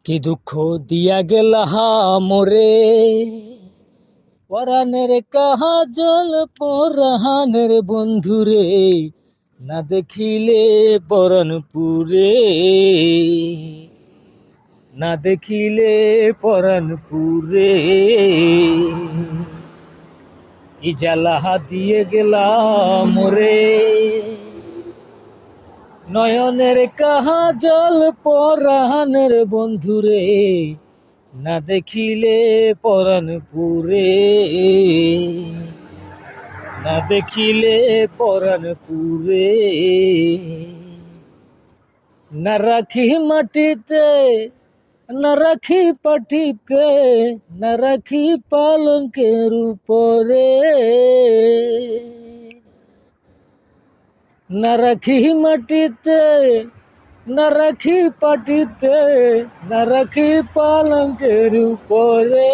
কি দুঃখ দিয়া গেলা মোরে, পরাণের কাজল পরাণের বন্ধুরে, না দেখিলে পরাণ পুরে, না দেখিলে পরাণ পুরে। কি জ্বালা দিয়ে গেলা মোরে, নয়নের কাজল পরাণের বন্ধুরে, না দেখিলে পরাণ পুরে, না দেখিলে পরাণ পুরে। না রাখি মাটিতে, না রাখি পাটিতে, না রাখি পালঙ্কের উপরে, না রাখি মাটিতে, না রাখি পাটিতে, না রাখি পালঙ্কের উপরে।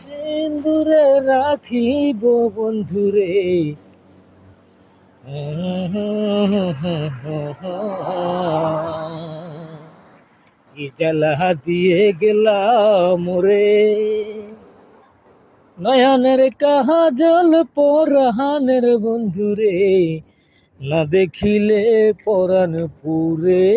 সিন্দুরে রাখিব বন্ধুরে, কি জ্বালা দিয়ে গেলা মোরে, নয়নের কাজল পরাণের বন্ধুরে, না দেখিলে পরাণ পুরে।